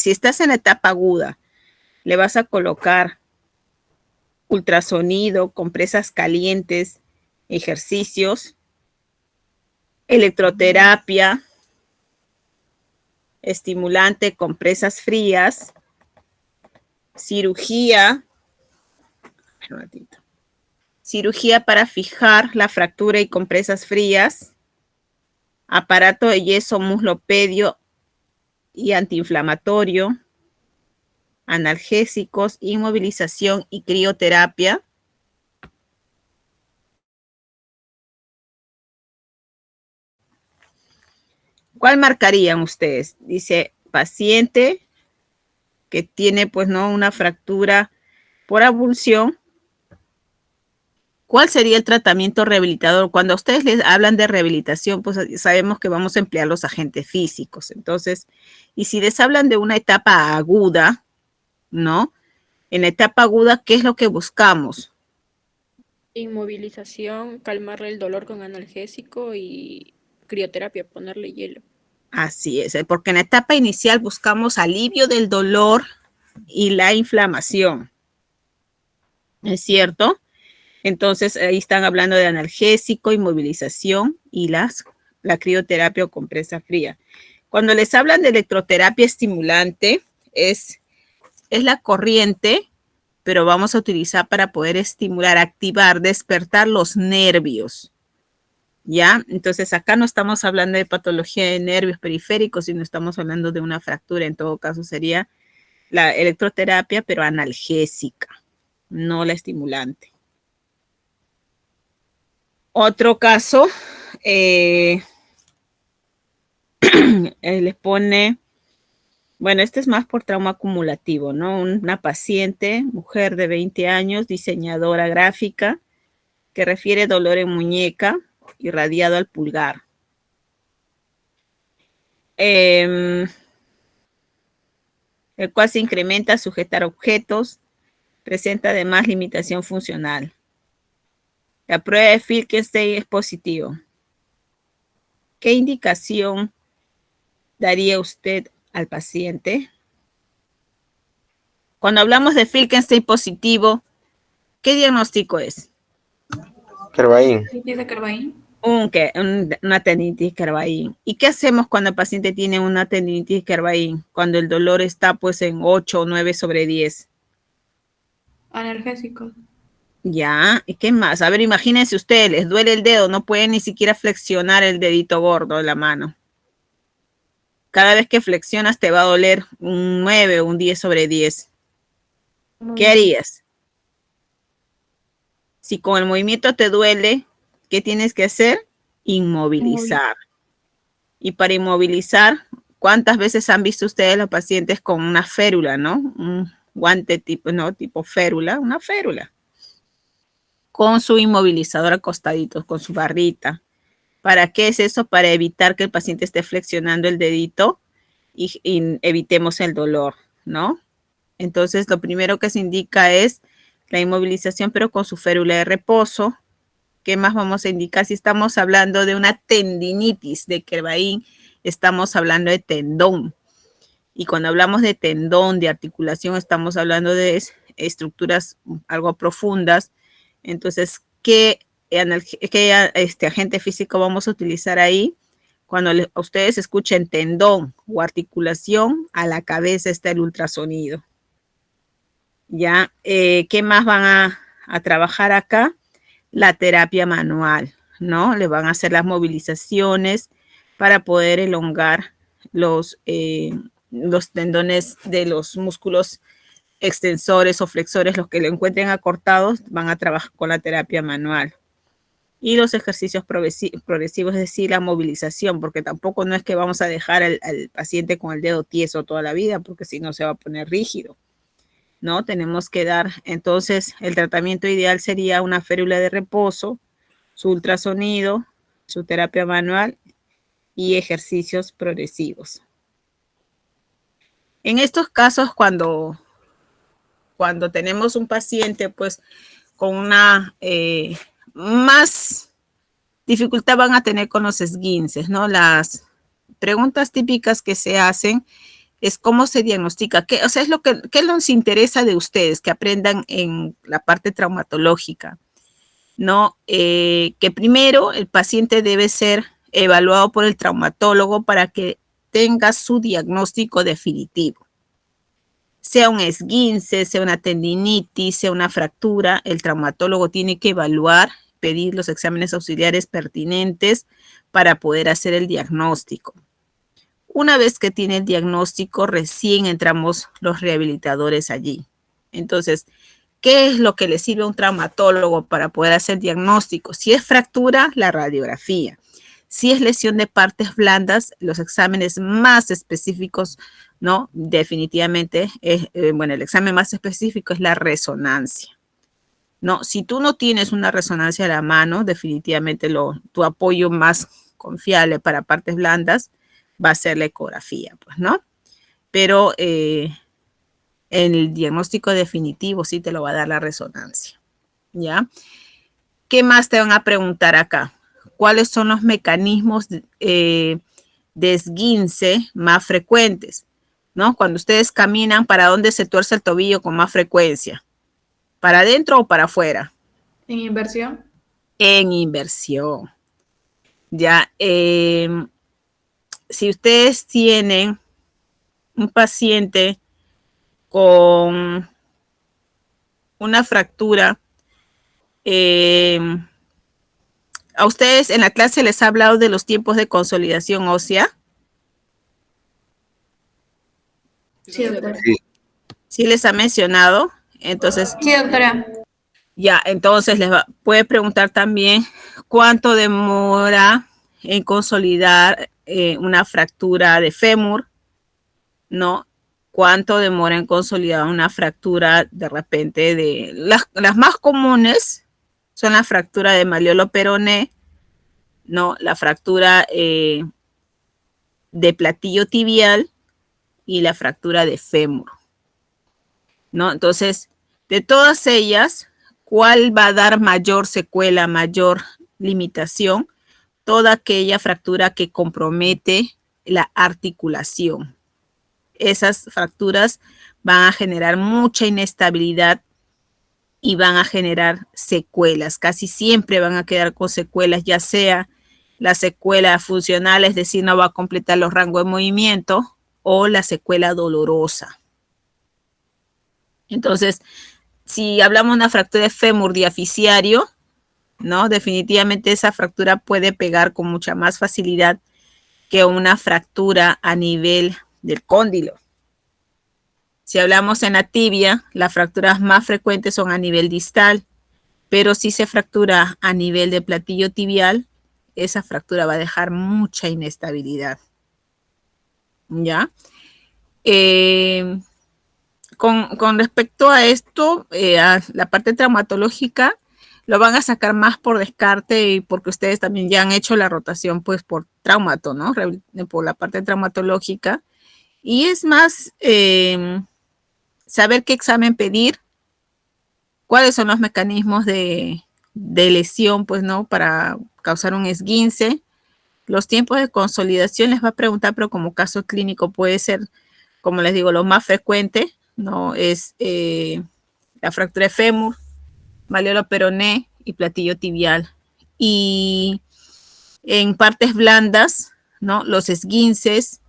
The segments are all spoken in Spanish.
si estás en la etapa aguda, le vas a colocar ultrasonido, compresas calientes, ejercicios, electroterapia, estimulante, compresas frías, cirugía, un ratito, cirugía para fijar la fractura y compresas frías, aparato de yeso muslopedio y antiinflamatorio, analgésicos, inmovilización y crioterapia. ¿Cuál marcarían ustedes? Dice paciente que tiene pues no una fractura por abulsión. ¿Cuál sería el tratamiento rehabilitador? Cuando a ustedes les hablan de rehabilitación, pues sabemos que vamos a emplear los agentes físicos. Entonces, y si les hablan de una etapa aguda, ¿no? En la etapa aguda, ¿qué es lo que buscamos? Inmovilización, calmarle el dolor con analgésico y crioterapia, ponerle hielo. Así es, porque en la etapa inicial buscamos alivio del dolor y la inflamación. ¿Es cierto? Entonces, ahí están hablando de analgésico, inmovilización y la crioterapia o compresa fría. Cuando les hablan de electroterapia estimulante, es la corriente, pero vamos a utilizar para poder estimular, activar, despertar los nervios. ¿Ya? Entonces, acá no estamos hablando de patología de nervios periféricos, sino estamos hablando de una fractura. En todo caso, sería la electroterapia, pero analgésica, no la estimulante. Otro caso, les pone, bueno, este es más por trauma acumulativo, ¿no? Una paciente, mujer de 20 años, diseñadora gráfica, que refiere dolor en muñeca irradiado al pulgar. El cual se incrementa a sujetar objetos, presenta además limitación funcional. La prueba de Finkelstein es positivo. ¿Qué indicación daría usted al paciente? Cuando hablamos de Finkelstein positivo, ¿qué diagnóstico es? Kervain. Una tendinitis Kervain. ¿Y qué hacemos cuando el paciente tiene una tendinitis Kervain? Cuando el dolor está pues en 8 o 9 sobre 10. Analgésicos. Ya, ¿y qué más? A ver, imagínense ustedes, les duele el dedo, no pueden ni siquiera flexionar el dedito gordo de la mano. Cada vez que flexionas te va a doler un 9 o un 10 sobre 10. ¿Qué harías? Si con el movimiento te duele, ¿qué tienes que hacer? Inmovilizar. Y para inmovilizar, ¿cuántas veces han visto ustedes los pacientes con una férula, no? Un guante tipo, no, tipo férula, una férula. Con su inmovilizador acostadito, con su barrita. ¿Para qué es eso? Para evitar que el paciente esté flexionando el dedito y evitemos el dolor, ¿no? Entonces, lo primero que se indica es la inmovilización, pero con su férula de reposo. ¿Qué más vamos a indicar? Si estamos hablando de una tendinitis de Kervain, estamos hablando de tendón. Y cuando hablamos de tendón, de articulación, estamos hablando de estructuras algo profundas. Entonces, ¿qué agente físico vamos a utilizar ahí? Cuando ustedes escuchen tendón o articulación, a la cabeza está el ultrasonido. ¿Ya? ¿Qué más van a trabajar acá? La terapia manual, ¿no? Le van a hacer las movilizaciones para poder elongar los tendones de los músculos extensores o flexores, los que lo encuentren acortados, van a trabajar con la terapia manual. Y los ejercicios progresivos, es decir, la movilización, porque tampoco no es que vamos a dejar al paciente con el dedo tieso toda la vida, porque si no se va a poner rígido, ¿no? Tenemos que dar, entonces, el tratamiento ideal sería una férula de reposo, su ultrasonido, su terapia manual y ejercicios progresivos. En estos casos, cuando tenemos un paciente, pues, con una más dificultad van a tener con los esguinces, ¿no? Las preguntas típicas que se hacen es cómo se diagnostica, o sea, ¿qué nos interesa de ustedes que aprendan en la parte traumatológica? ¿No? Que primero el paciente debe ser evaluado por el traumatólogo para que tenga su diagnóstico definitivo. Sea un esguince, sea una tendinitis, sea una fractura, el traumatólogo tiene que evaluar, pedir los exámenes auxiliares pertinentes para poder hacer el diagnóstico. Una vez que tiene el diagnóstico, recién entramos los rehabilitadores allí. Entonces, ¿qué es lo que le sirve a un traumatólogo para poder hacer diagnóstico? Si es fractura, la radiografía. Si es lesión de partes blandas, los exámenes más específicos, ¿no? Definitivamente, el examen más específico es la resonancia. ¿No? Si tú no tienes una resonancia a la mano, definitivamente tu apoyo más confiable para partes blandas va a ser la ecografía, pues, ¿no? Pero el diagnóstico definitivo sí te lo va a dar la resonancia, ¿ya? ¿Qué más te van a preguntar acá? ¿Cuáles son los mecanismos de esguince más frecuentes? ¿No? Cuando ustedes caminan, ¿para dónde se tuerce el tobillo con más frecuencia? ¿Para adentro o para afuera? ¿En inversión? En inversión. Ya, si ustedes tienen un paciente con una fractura, ¿a ustedes en la clase les ha hablado de los tiempos de consolidación ósea? Sí, doctora. Sí les ha mencionado. Entonces, Sí, doctora. ya, entonces puede preguntar también cuánto demora en consolidar una fractura de fémur, ¿no? Cuánto demora en consolidar una fractura de repente de las más comunes son la fractura de malleolo peroné, ¿no? La fractura de platillo tibial y la fractura de fémur, ¿no? Entonces, de todas ellas, ¿cuál va a dar mayor secuela, mayor limitación? Toda aquella fractura que compromete la articulación. Esas fracturas van a generar mucha inestabilidad y van a generar secuelas. Casi siempre van a quedar con secuelas, ya sea la secuela funcional, es decir, no va a completar los rangos de movimiento, o la secuela dolorosa. Entonces, si hablamos de una fractura de fémur diaficiario, ¿no? Definitivamente esa fractura puede pegar con mucha más facilidad que una fractura a nivel del cóndilo. Si hablamos en la tibia, las fracturas más frecuentes son a nivel distal, pero si se fractura a nivel de platillo tibial, esa fractura va a dejar mucha inestabilidad. ¿Ya? Con respecto a esto, a la parte traumatológica, lo van a sacar más por descarte y porque ustedes también ya han hecho la rotación, pues, por traumato, ¿no? Por la parte traumatológica. Y es más saber qué examen pedir, cuáles son los mecanismos de lesión, pues, ¿no? Para causar un esguince. Los tiempos de consolidación les va a preguntar, pero como caso clínico puede ser, como les digo, lo más frecuente, ¿no? Es la fractura de fémur, malleolo peroné y platillo tibial. Y en partes blandas, ¿no? Los esguinces,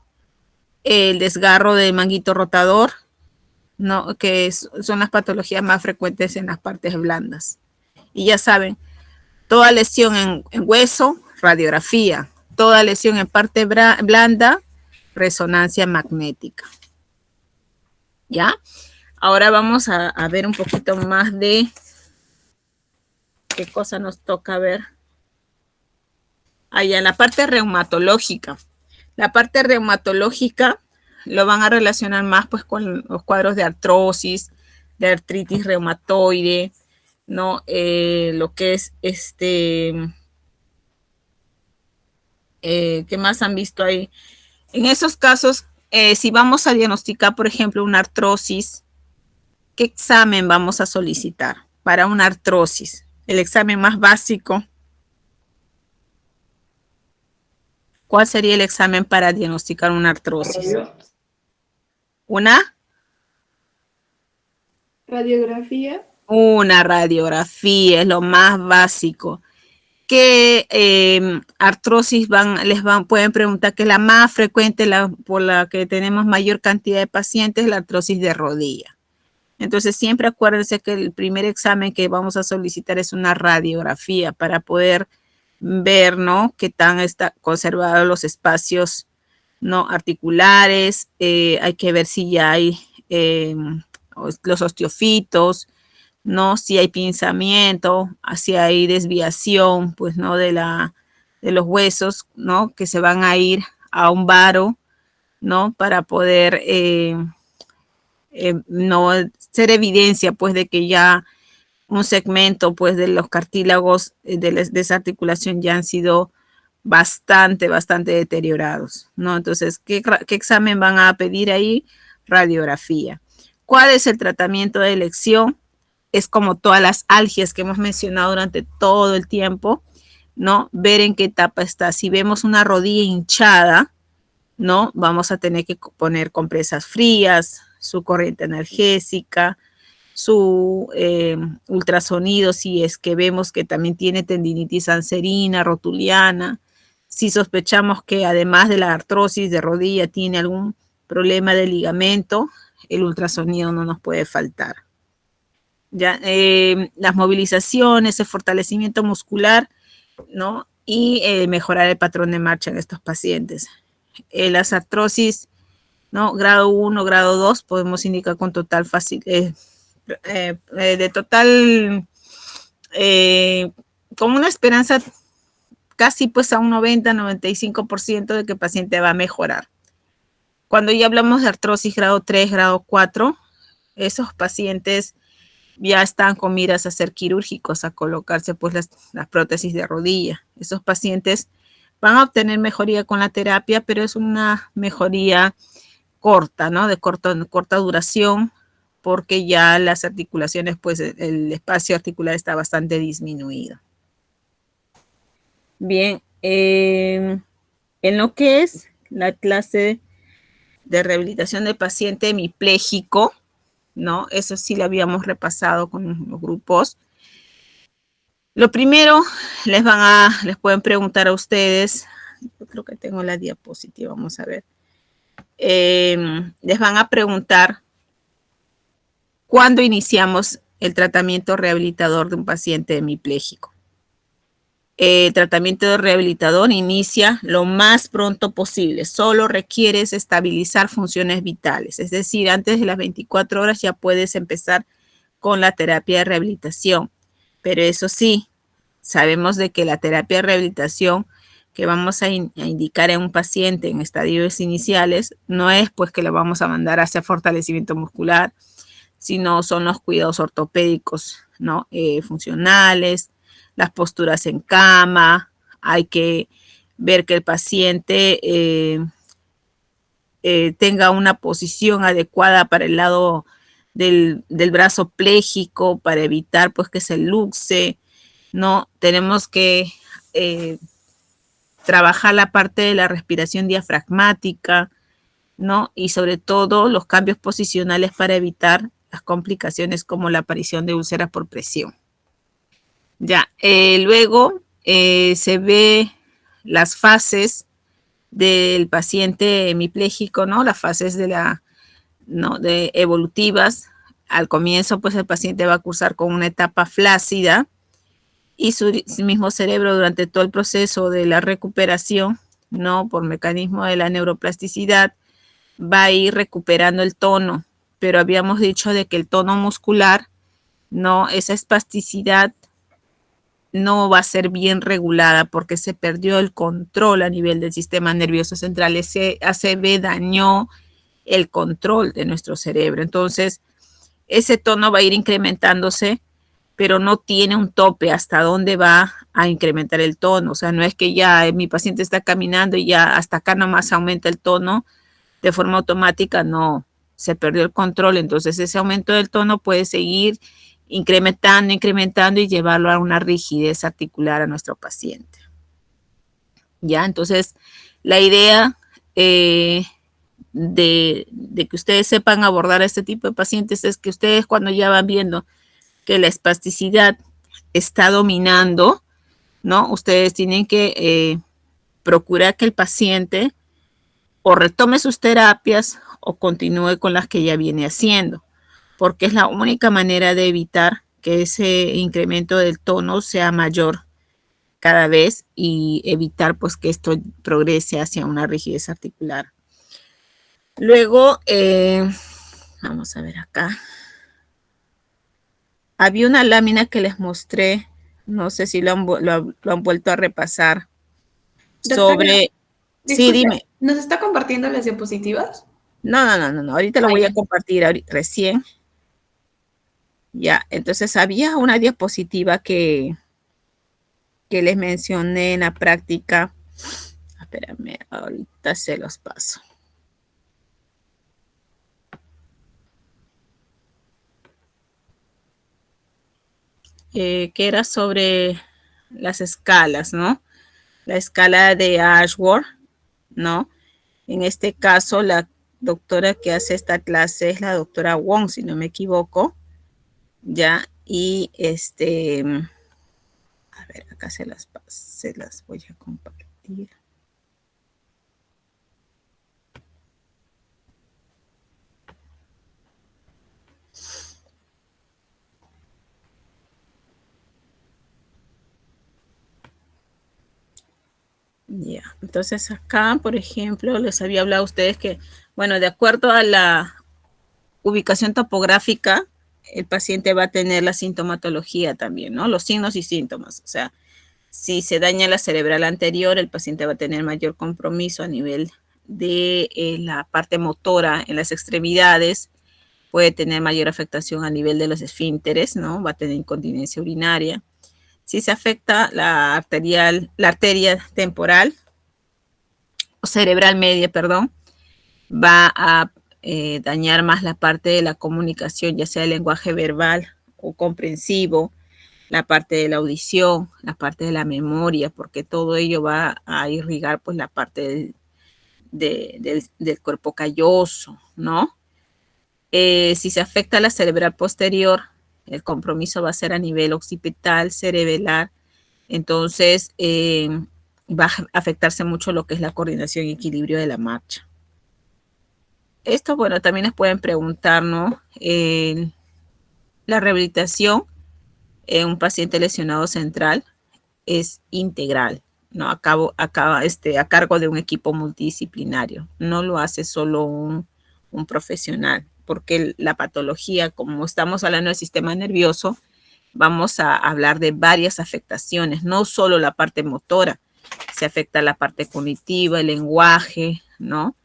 el desgarro del manguito rotador, ¿no? Que son las patologías más frecuentes en las partes blandas. Y ya saben, toda lesión en hueso, radiografía. Toda lesión en parte blanda, resonancia magnética. ¿Ya? Ahora vamos a ver un poquito más de qué cosa nos toca ver. Allá en la parte reumatológica. La parte reumatológica lo van a relacionar más pues con los cuadros de artrosis, de artritis reumatoide, ¿no? Lo que es ¿qué más han visto ahí? En esos casos, si vamos a diagnosticar, por ejemplo, una artrosis, ¿qué examen vamos a solicitar para una artrosis? El examen más básico. ¿Cuál sería el examen para diagnosticar una artrosis? ¿Una? Radiografía. Una radiografía es lo más básico. ¿Qué artrosis pueden preguntar que es la más frecuente, por la que tenemos mayor cantidad de pacientes, la artrosis de rodilla? Entonces siempre acuérdense que el primer examen que vamos a solicitar es una radiografía para poder ver, ¿no?, qué tan está conservados los espacios, ¿no?, articulares. Hay que ver si ya hay los osteofitos, ¿no?, si hay pinzamiento, si hay desviación, pues, ¿no?, de los huesos, ¿no?, que se van a ir a un varo, ¿no?, para poder no ser evidencia, pues, de que ya un segmento, pues, de los cartílagos de esa articulación ya han sido bastante deteriorados, ¿no? Entonces, ¿qué examen van a pedir ahí? Radiografía. ¿Cuál es el tratamiento de elección? Es como todas las algias que hemos mencionado durante todo el tiempo, ¿no? Ver en qué etapa está. Si vemos una rodilla hinchada, ¿no?, vamos a tener que poner compresas frías, su corriente analgésica, su ultrasonido, si es que vemos que también tiene tendinitis anserina, rotuliana, si sospechamos que además de la artrosis de rodilla tiene algún problema de ligamento, el ultrasonido no nos puede faltar. Ya, las movilizaciones, el fortalecimiento muscular, ¿no?, y mejorar el patrón de marcha en estos pacientes. Las artrosis, ¿no?, grado 1, grado 2, podemos indicar con total facilidad, de total, con una esperanza casi pues a un 90-95% de que el paciente va a mejorar. Cuando ya hablamos de artrosis grado 3, grado 4, esos pacientes ya están con miras a ser quirúrgicos, a colocarse pues las prótesis de rodilla. Esos pacientes van a obtener mejoría con la terapia, pero es una mejoría corta, ¿no?, de corta duración, porque ya las articulaciones, pues el espacio articular está bastante disminuido. Bien, en lo que es la clase de rehabilitación del paciente hemipléjico, ¿no?, eso sí lo habíamos repasado con los grupos. Lo primero, les pueden preguntar a ustedes, yo creo que tengo la diapositiva, vamos a ver. Les van a preguntar cuándo iniciamos el tratamiento rehabilitador de un paciente hemipléjico. El tratamiento rehabilitador inicia lo más pronto posible. Solo requieres estabilizar funciones vitales. Es decir, antes de las 24 horas ya puedes empezar con la terapia de rehabilitación. Pero eso sí, sabemos de que la terapia de rehabilitación que vamos a indicar en un paciente en estadios iniciales no es pues que lo vamos a mandar hacia fortalecimiento muscular, sino son los cuidados ortopédicos, ¿no?, funcionales, las posturas en cama. Hay que ver que el paciente tenga una posición adecuada para el lado del brazo pléjico, para evitar pues que se luxe, ¿no? Tenemos que trabajar la parte de la respiración diafragmática, ¿no?, y sobre todo los cambios posicionales para evitar las complicaciones como la aparición de úlceras por presión. Ya, luego se ve las fases del paciente hemipléjico, ¿no?, las fases de evolutivas. Al comienzo, pues el paciente va a cursar con una etapa flácida y su mismo cerebro durante todo el proceso de la recuperación, ¿no?, por mecanismo de la neuroplasticidad, va a ir recuperando el tono, pero habíamos dicho de que el tono muscular, no, esa espasticidad no va a ser bien regulada porque se perdió el control a nivel del sistema nervioso central. Ese ACV dañó el control de nuestro cerebro. Entonces, ese tono va a ir incrementándose, pero no tiene un tope hasta dónde va a incrementar el tono. O sea, no es que ya mi paciente está caminando y ya hasta acá nomás aumenta el tono de forma automática, no, se perdió el control. Entonces ese aumento del tono puede seguir incrementando y llevarlo a una rigidez articular a nuestro paciente. Ya, entonces la idea de que ustedes sepan abordar a este tipo de pacientes es que ustedes cuando ya van viendo que la espasticidad está dominando, ¿no? Ustedes tienen que procurar que el paciente o retome sus terapias o continúe con las que ya viene haciendo, porque es la única manera de evitar que ese incremento del tono sea mayor cada vez y evitar pues que esto progrese hacia una rigidez articular. Luego, vamos a ver acá. Había una lámina que les mostré, no sé si lo han vuelto a repasar, sobre... Sí, Disculpe, dime. ¿nos está compartiendo las diapositivas? No, ahorita lo voy a compartir recién. Ya, entonces había una diapositiva que les mencioné en la práctica. Espérame, ahorita se los paso. Que era sobre las escalas, ¿no? La escala de Ashworth, ¿no? En este caso, la doctora que hace esta clase es la doctora Wong, si no me equivoco, ¿ya? Y a ver, acá se las voy a compartir. Ya, entonces acá, por ejemplo, les había hablado a ustedes que, bueno, de acuerdo a la ubicación topográfica, el paciente va a tener la sintomatología también, ¿no? Los signos y síntomas. O sea, si se daña la cerebral anterior, el paciente va a tener mayor compromiso a nivel de la parte motora en las extremidades, puede tener mayor afectación a nivel de los esfínteres, ¿no? Va a tener incontinencia urinaria. Si se afecta la arteria temporal o cerebral media, perdón, va a dañar más la parte de la comunicación, ya sea el lenguaje verbal o comprensivo, la parte de la audición, la parte de la memoria, porque todo ello va a irrigar pues la parte del cuerpo calloso, ¿no? Si se afecta la cerebral posterior, el compromiso va a ser a nivel occipital, cerebelar, entonces va a afectarse mucho lo que es la coordinación y equilibrio de la marcha. Esto, bueno, también les pueden preguntar, ¿no? La rehabilitación en un paciente lesionado central es integral, ¿no? A cargo de un equipo multidisciplinario. No lo hace solo un profesional, porque la patología, como estamos hablando del sistema nervioso, vamos a hablar de varias afectaciones, no solo la parte motora, se afecta la parte cognitiva, el lenguaje, ¿no?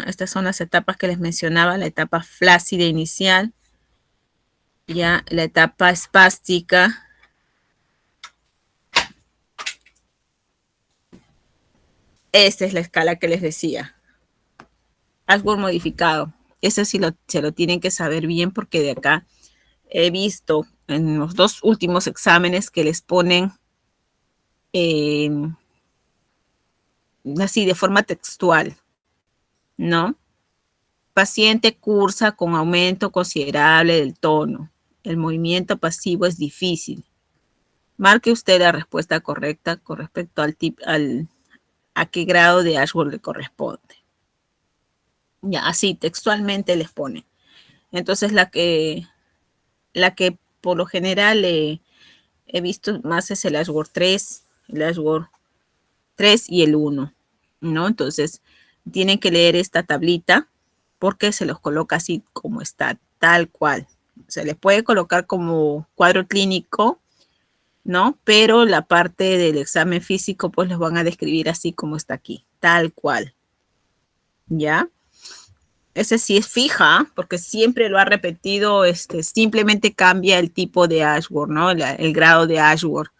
Estas son las etapas que les mencionaba, la etapa flácida inicial, ya la etapa espástica, esta es la escala que les decía, Ashworth modificado, eso sí se lo tienen que saber bien porque de acá he visto en los dos últimos exámenes que les ponen así de forma textual, ¿no? Paciente cursa con aumento considerable del tono. El movimiento pasivo es difícil. Marque usted la respuesta correcta con respecto a qué grado de Ashworth le corresponde. Ya, así textualmente les pone. Entonces la que por lo general he visto más es el Ashworth 3, el Ashworth 3 y el 1, ¿no? Entonces tienen que leer esta tablita porque se los coloca así como está, tal cual. Se les puede colocar como cuadro clínico, ¿no? Pero la parte del examen físico, pues los van a describir así como está aquí, tal cual. ¿Ya? Ese sí es fija, porque siempre lo ha repetido, simplemente cambia el tipo de Ashworth, ¿no? El grado de Ashworth.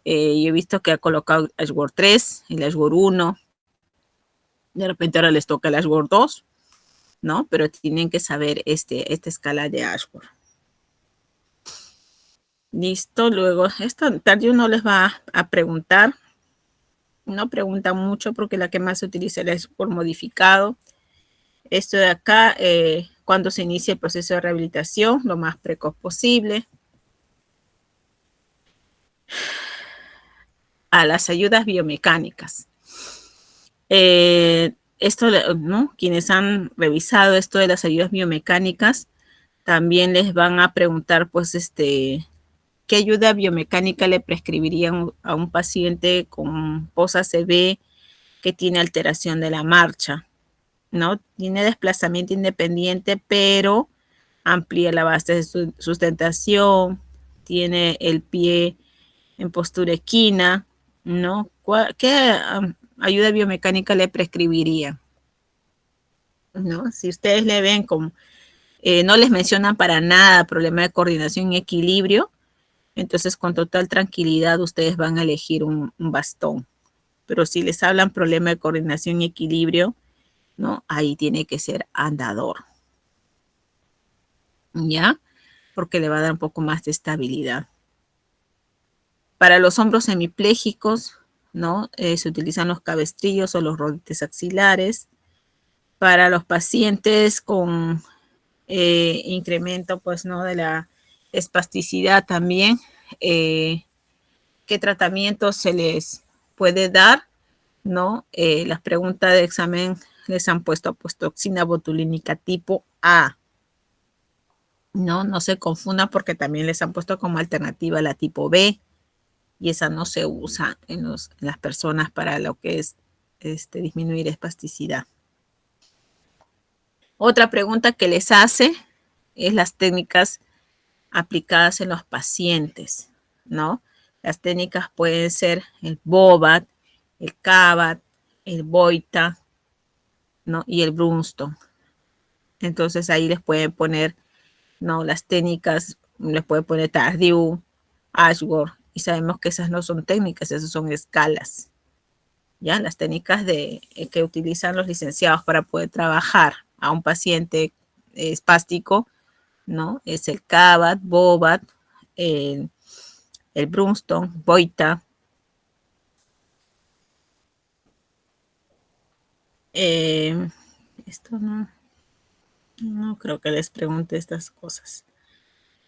Yo he visto que ha colocado Ashworth 3, el Ashworth 1. De repente ahora les toca el Ashworth 2, ¿no? Pero tienen que saber esta escala de Ashworth. Listo, luego, esto tarde uno les va a preguntar No preguntan mucho porque la que más se utiliza es por modificado. Esto de acá, cuando se inicia el proceso de rehabilitación, lo más precoz posible. A las ayudas biomecánicas. Esto, ¿no? Quienes han revisado esto de las ayudas biomecánicas, también les van a preguntar, pues, ¿qué ayuda biomecánica le prescribirían a un paciente con post-ACV que tiene alteración de la marcha? ¿No? Tiene desplazamiento independiente, pero amplía la base de sustentación, tiene el pie en postura equina, ¿no? ¿Qué ayuda biomecánica le prescribiría? ¿No? Si ustedes le ven como no les mencionan para nada problema de coordinación y equilibrio, entonces con total tranquilidad ustedes van a elegir un bastón. Pero si les hablan problema de coordinación y equilibrio, ¿no? Ahí tiene que ser andador. ¿Ya? Porque le va a dar un poco más de estabilidad. Para los hombros hemipléjicos, ¿no? Se utilizan los cabestrillos o los rodetes axilares. Para los pacientes con incremento, pues, ¿no? De la espasticidad también, ¿qué tratamiento se les puede dar? ¿No? Las preguntas de examen les han puesto toxina botulínica tipo A. No se confundan porque también les han puesto como alternativa la tipo B y esa no se usa en las personas para lo que es disminuir espasticidad. Otra pregunta que les hace es las técnicas aplicadas en los pacientes, ¿no? Las técnicas pueden ser el BOBAT, el CABAT, el BOITA, ¿no? Y el Brunstone. Entonces ahí les pueden poner, ¿no? Las técnicas, les pueden poner Tardieu, Ashworth, y sabemos que esas no son técnicas, esas son escalas. ¿Ya? Las técnicas que utilizan los licenciados para poder trabajar a un paciente espástico, ¿no? Es el CABAT, BOBAT, el Brunstone, BOITA. Esto no creo que les pregunte estas cosas.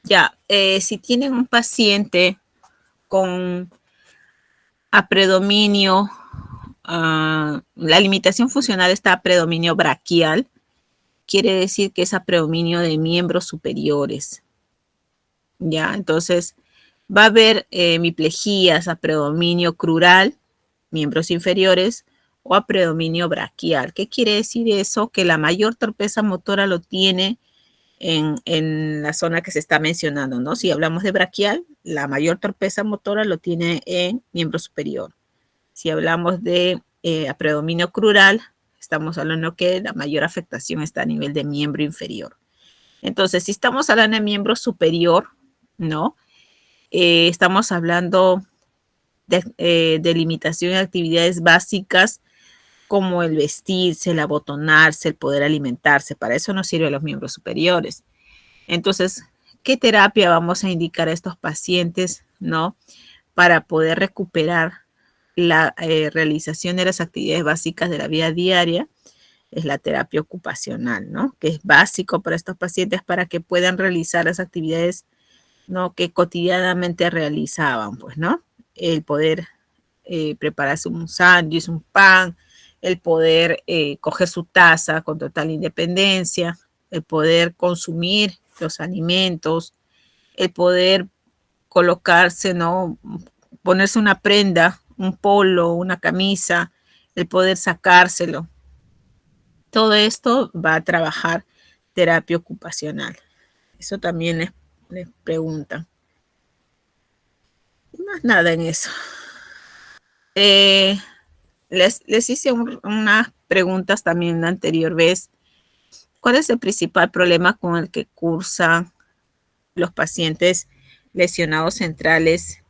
Ya, si tienen un paciente con a predominio, la limitación funcional está a predominio braquial, quiere decir que es a predominio de miembros superiores. Ya, entonces va a haber hemiplejías a predominio crural, miembros inferiores, o a predominio braquial. ¿Qué quiere decir eso? Que la mayor torpeza motora lo tiene en la zona que se está mencionando, ¿no? Si hablamos de braquial, la mayor torpeza motora lo tiene en miembro superior. Si hablamos de a predominio crural, estamos hablando que la mayor afectación está a nivel de miembro inferior. Entonces, si estamos hablando de miembro superior, ¿no? Estamos hablando de limitación de actividades básicas como el vestirse, el abotonarse, el poder alimentarse. Para eso nos sirven los miembros superiores. Entonces, ¿qué terapia vamos a indicar a estos pacientes, ¿no? Para poder recuperar la realización de las actividades básicas de la vida diaria? Es la terapia ocupacional, ¿no? Que es básico para estos pacientes para que puedan realizar las actividades, ¿no? Que cotidianamente realizaban, pues, ¿no? El poder prepararse un sándwich, un pan, el poder coger su taza con total independencia, el poder consumir los alimentos, el poder colocarse, ¿no? Ponerse una prenda, un polo, una camisa, el poder sacárselo. Todo esto va a trabajar terapia ocupacional. Eso también les preguntan. Más nada en eso. Les hice unas preguntas también la anterior vez. ¿Cuál es el principal problema con el que cursan los pacientes lesionados centrales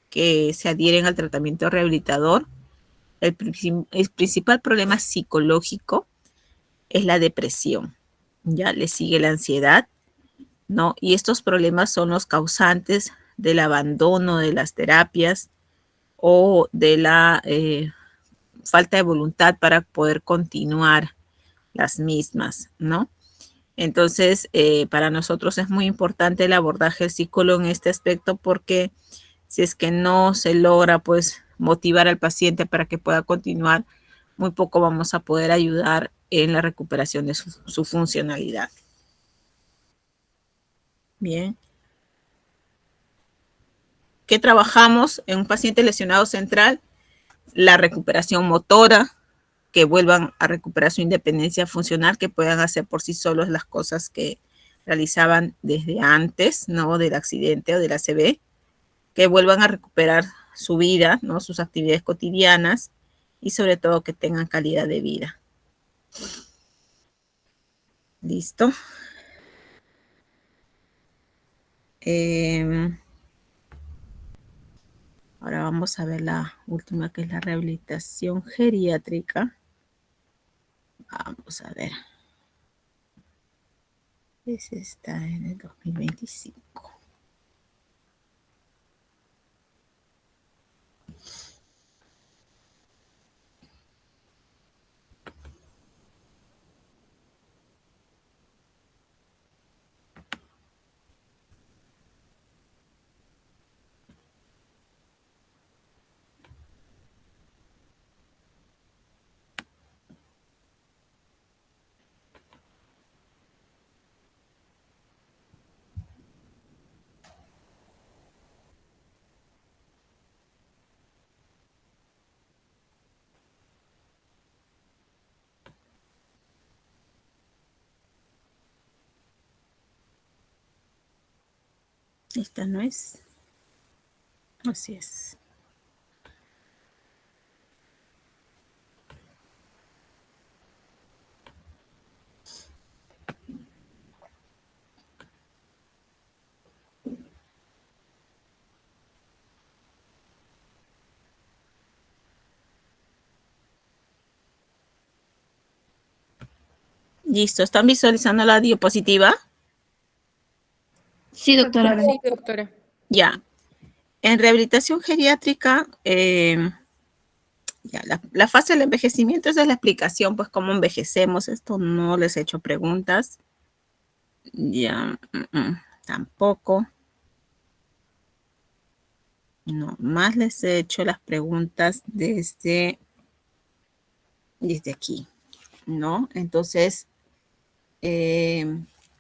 que se adhieren al tratamiento rehabilitador? El principal problema psicológico es la depresión. Ya le sigue la ansiedad, ¿no? Y estos problemas son los causantes del abandono de las terapias o de la falta de voluntad para poder continuar las mismas, ¿no? Entonces, para nosotros es muy importante el abordaje del psicólogo en este aspecto porque si es que no se logra, pues, motivar al paciente para que pueda continuar, muy poco vamos a poder ayudar en la recuperación de su funcionalidad. Bien. ¿Qué trabajamos en un paciente lesionado central? La recuperación motora, que vuelvan a recuperar su independencia funcional, que puedan hacer por sí solos las cosas que realizaban desde antes, ¿no? Del accidente o del ACV, que vuelvan a recuperar su vida, ¿no? Sus actividades cotidianas y sobre todo que tengan calidad de vida. ¿Listo? Ahora vamos a ver la última, que es la rehabilitación geriátrica. Vamos a ver. Ese está en el 2025. Esta no es. Así es. Listo, ¿están visualizando la diapositiva? Sí, doctora. Sí, doctora. Ya. En rehabilitación geriátrica, ya, la fase del envejecimiento, esa es la explicación, pues cómo envejecemos. Esto no les he hecho preguntas. Ya, tampoco. No, más les he hecho las preguntas desde aquí, ¿no? Entonces,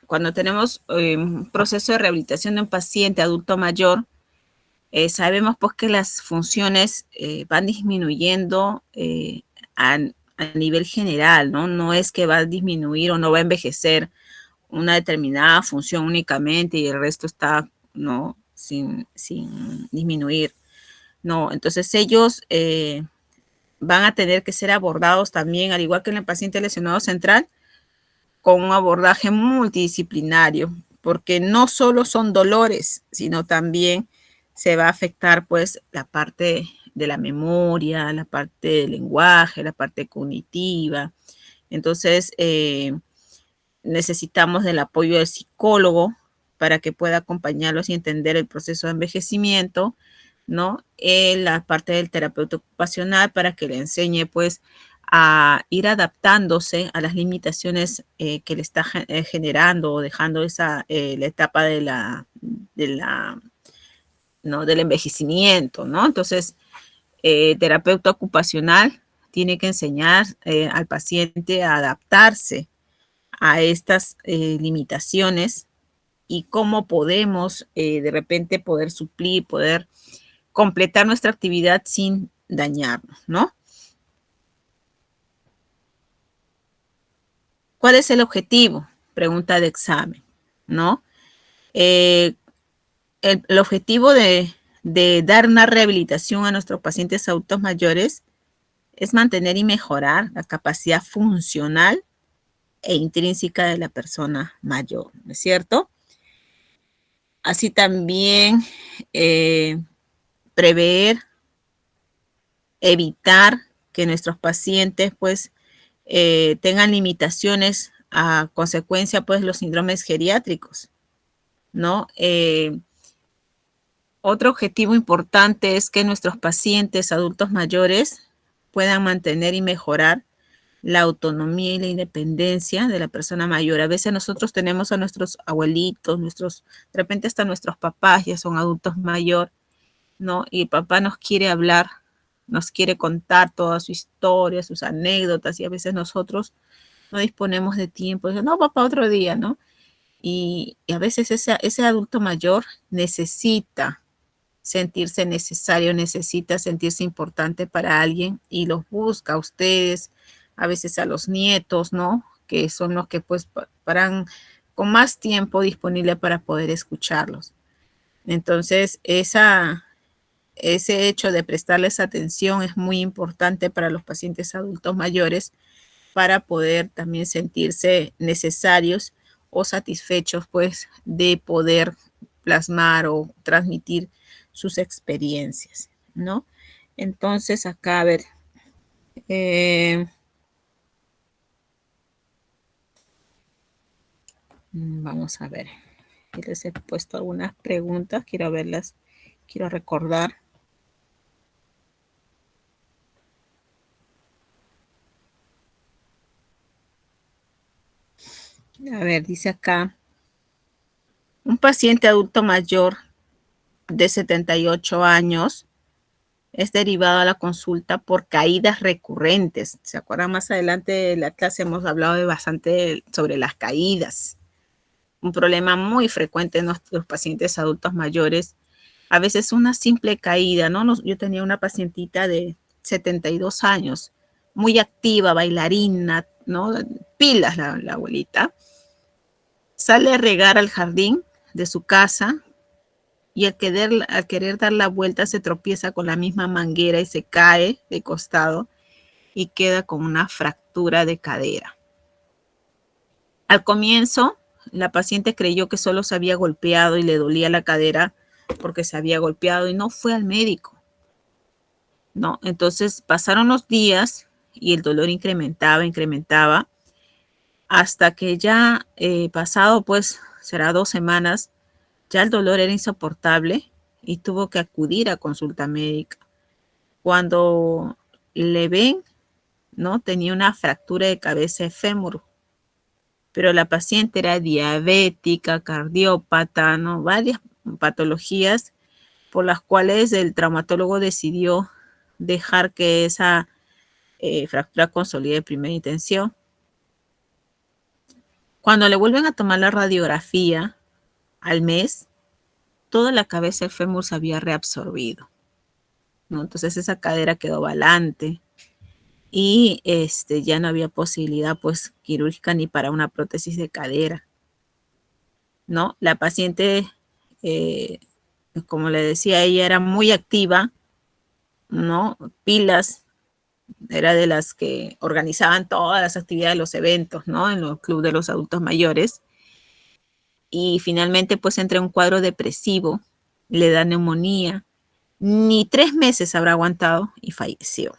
cuando tenemos un proceso de rehabilitación de un paciente adulto mayor, sabemos pues que las funciones van disminuyendo a nivel general, ¿no? No es que va a disminuir o no va a envejecer una determinada función únicamente y el resto está, ¿no? Sin disminuir. No, entonces ellos van a tener que ser abordados también, al igual que en el paciente lesionado central, con un abordaje multidisciplinario, porque no solo son dolores, sino también se va a afectar pues la parte de la memoria, la parte del lenguaje, la parte cognitiva. Entonces, necesitamos del apoyo del psicólogo para que pueda acompañarlos y entender el proceso de envejecimiento, ¿no? La parte del terapeuta ocupacional para que le enseñe pues a ir adaptándose a las limitaciones que le está generando o dejando esa la etapa ¿no? del envejecimiento, ¿no? Entonces, terapeuta ocupacional tiene que enseñar al paciente a adaptarse a estas limitaciones y cómo podemos de repente poder suplir, poder completar nuestra actividad sin dañarnos, ¿no? ¿Cuál es el objetivo? Pregunta de examen, ¿no? El objetivo de dar una rehabilitación a nuestros pacientes adultos mayores es mantener y mejorar la capacidad funcional e intrínseca de la persona mayor, ¿no es cierto? Así también prever, evitar que nuestros pacientes pues tengan limitaciones a consecuencia pues los síndromes geriátricos, ¿no? Otro objetivo importante es que nuestros pacientes adultos mayores puedan mantener y mejorar la autonomía y la independencia de la persona mayor. A veces nosotros tenemos a nuestros abuelitos, de repente hasta nuestros papás ya son adultos mayores, ¿no? Y el papá nos quiere hablar, nos quiere contar toda su historia, sus anécdotas, y a veces nosotros no disponemos de tiempo. No, papá, otro día, ¿no? Y a veces ese adulto mayor necesita sentirse necesario, necesita sentirse importante para alguien y los busca a ustedes, a veces a los nietos, ¿no? Que son los que pues paran con más tiempo disponible para poder escucharlos. Entonces, ese hecho de prestarles atención es muy importante para los pacientes adultos mayores para poder también sentirse necesarios o satisfechos, pues, de poder plasmar o transmitir sus experiencias, ¿no? Entonces, acá, a ver, vamos a ver. Les he puesto algunas preguntas, quiero verlas, quiero recordar. A ver, dice acá, un paciente adulto mayor de 78 años es derivado a la consulta por caídas recurrentes. ¿Se acuerdan? Más adelante de la clase hemos hablado bastante sobre las caídas. Un problema muy frecuente en nuestros pacientes adultos mayores. A veces una simple caída, ¿no? Yo tenía una pacientita de 72 años, muy activa, bailarina, ¿no? Pilas la abuelita. Sale a regar al jardín de su casa y al querer dar la vuelta se tropieza con la misma manguera y se cae de costado y queda con una fractura de cadera. Al comienzo, la paciente creyó que solo se había golpeado y le dolía la cadera porque se había golpeado y no fue al médico, ¿no? Entonces pasaron los días y el dolor incrementaba, hasta que ya pasado, pues, será 2 semanas, ya el dolor era insoportable y tuvo que acudir a consulta médica. Cuando le ven, ¿no? Tenía una fractura de cabeza de fémur, pero la paciente era diabética, cardiópata, ¿no? Varias patologías por las cuales el traumatólogo decidió dejar que esa fractura consolide de primera intención. Cuando le vuelven a tomar la radiografía al mes, toda la cabeza del fémur se había reabsorbido, ¿no? Entonces esa cadera quedó balante y ya no había posibilidad pues quirúrgica ni para una prótesis de cadera, ¿no? La paciente, como le decía, ella era muy activa, ¿no? Pilas, era de las que organizaban todas las actividades, los eventos, ¿no? En los clubes de los adultos mayores. Y finalmente pues entra en un cuadro depresivo, le da neumonía, ni 3 meses habrá aguantado y falleció,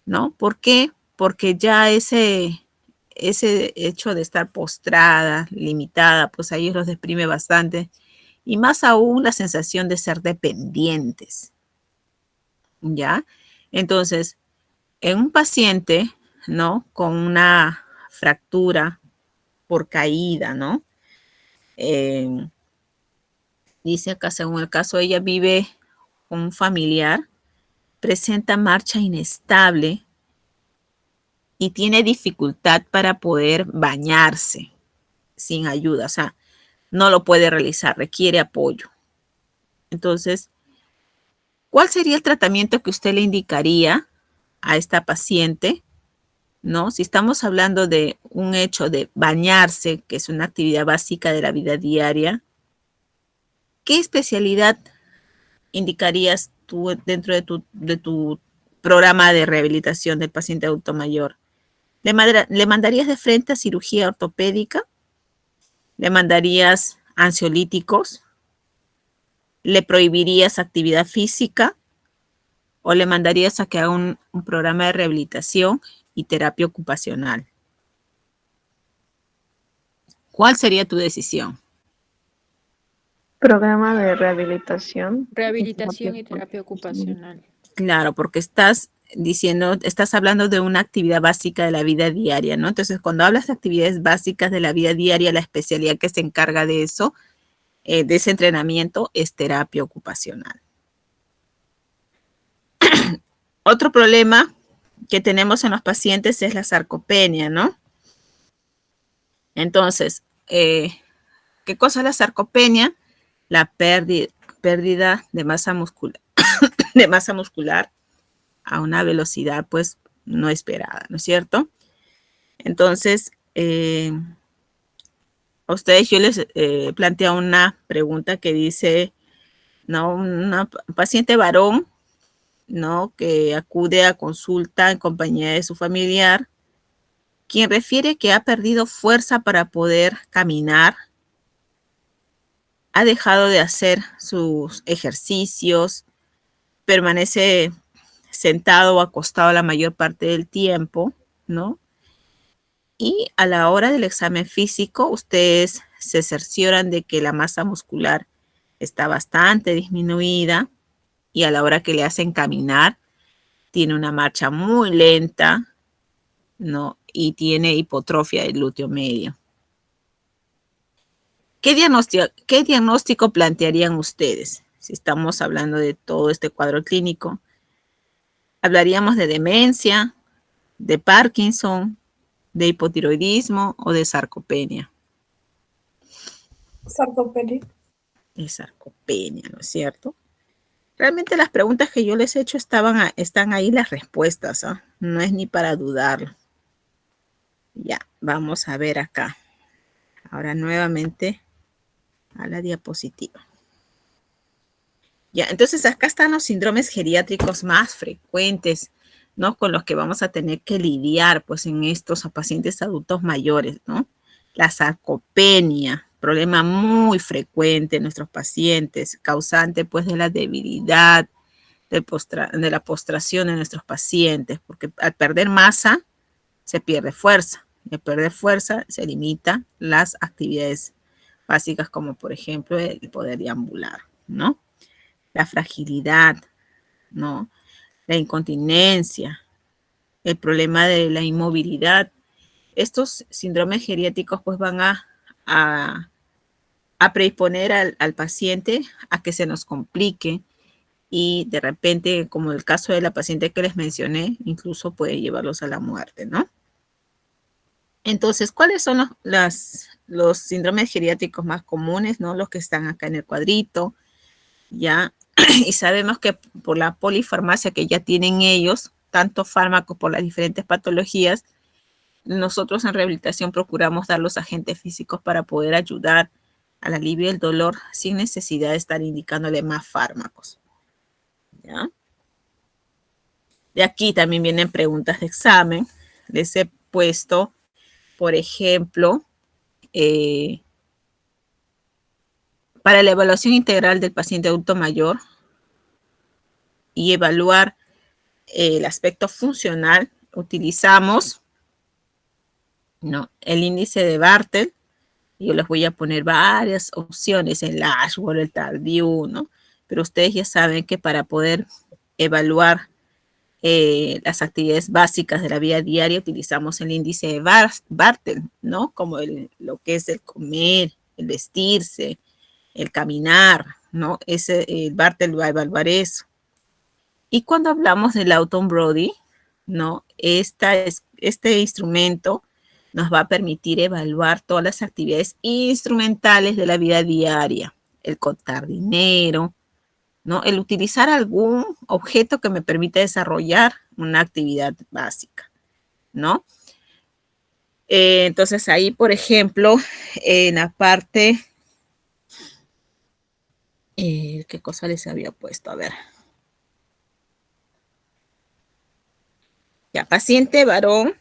¿no? ¿Por qué? Porque ya ese hecho de estar postrada, limitada, pues a ellos los deprime bastante, y más aún la sensación de ser dependientes, ¿ya? Entonces, en un paciente, ¿no? Con una fractura por caída, ¿no? Dice acá, según el caso, ella vive con un familiar, presenta marcha inestable y tiene dificultad para poder bañarse sin ayuda, o sea, no lo puede realizar, requiere apoyo. Entonces, ¿cuál sería el tratamiento que usted le indicaría a esta paciente? ¿No? Si estamos hablando de un hecho de bañarse, que es una actividad básica de la vida diaria, ¿qué especialidad indicarías tú dentro de tu programa de rehabilitación del paciente adulto mayor? ¿Le mandarías de frente a cirugía ortopédica? ¿Le mandarías ansiolíticos? ¿Le prohibirías actividad física? ¿O le mandarías a que haga un programa de rehabilitación y terapia ocupacional? ¿Cuál sería tu decisión? Programa de rehabilitación. Rehabilitación y terapia ocupacional. Claro, porque estás diciendo, estás hablando de una actividad básica de la vida diaria, ¿no? Entonces, cuando hablas de actividades básicas de la vida diaria, la especialidad que se encarga de eso, de ese entrenamiento, es terapia ocupacional. Otro problema que tenemos en los pacientes es la sarcopenia, ¿no? Entonces, ¿qué cosa es la sarcopenia? La pérdida de masa muscular, a una velocidad, pues, no esperada, ¿no es cierto? Entonces, a ustedes yo les planteo una pregunta que dice, ¿no? Un paciente varón, ¿no? Que acude a consulta en compañía de su familiar, quien refiere que ha perdido fuerza para poder caminar, ha dejado de hacer sus ejercicios, permanece sentado o acostado la mayor parte del tiempo, ¿no? Y a la hora del examen físico, ustedes se cercioran de que la masa muscular está bastante disminuida y a la hora que le hacen caminar, tiene una marcha muy lenta, ¿no? Y tiene hipotrofia del glúteo medio. ¿Qué diagnóstico plantearían ustedes? Si estamos hablando de todo este cuadro clínico, ¿hablaríamos de demencia, de Parkinson, de hipotiroidismo o de sarcopenia? Sarcopenia. De sarcopenia, ¿no es cierto? Realmente las preguntas que yo les he hecho están ahí las respuestas, ¿eh? No es ni para dudarlo. Ya, vamos a ver acá. Ahora nuevamente a la diapositiva. Ya, entonces acá están los síndromes geriátricos más frecuentes, ¿no? Con los que vamos a tener que lidiar, pues, en estos pacientes adultos mayores, ¿no? La sarcopenia, problema muy frecuente en nuestros pacientes, causante, pues, de la debilidad, de la postración de nuestros pacientes, porque al perder masa, se pierde fuerza. Y al perder fuerza, se limitan las actividades básicas, como, por ejemplo, el poder deambular, ¿no? La fragilidad, ¿no? La incontinencia, el problema de la inmovilidad. Estos síndromes geriátricos pues van a predisponer al paciente a que se nos complique y de repente, como el caso de la paciente que les mencioné, incluso puede llevarlos a la muerte, ¿no? Entonces, ¿cuáles son los síndromes geriátricos más comunes, ¿no? Los que están acá en el cuadrito, ¿ya? Y sabemos que por la polifarmacia que ya tienen ellos, tantos fármacos por las diferentes patologías, nosotros en rehabilitación procuramos dar los agentes físicos para poder ayudar al alivio del dolor sin necesidad de estar indicándole más fármacos, ¿ya? De aquí también vienen preguntas de examen. Les he puesto, por ejemplo, para la evaluación integral del paciente adulto mayor y evaluar el aspecto funcional, utilizamos, ¿no?, el índice de Bartel. Yo les voy a poner varias opciones, el Ashworth, el Tardieu, ¿no? Pero ustedes ya saben que para poder evaluar las actividades básicas de la vida diaria utilizamos el índice de Bartel, ¿no? Como lo que es el comer, el vestirse, el caminar, ¿no? El Bartel va a evaluar eso. Y cuando hablamos del Lawton-Brody, ¿no? Este instrumento nos va a permitir evaluar todas las actividades instrumentales de la vida diaria, el contar dinero, ¿no? El utilizar algún objeto que me permita desarrollar una actividad básica, ¿no? Entonces ahí, por ejemplo, en la parte, ¿qué cosa les había puesto? A ver. Ya, paciente varón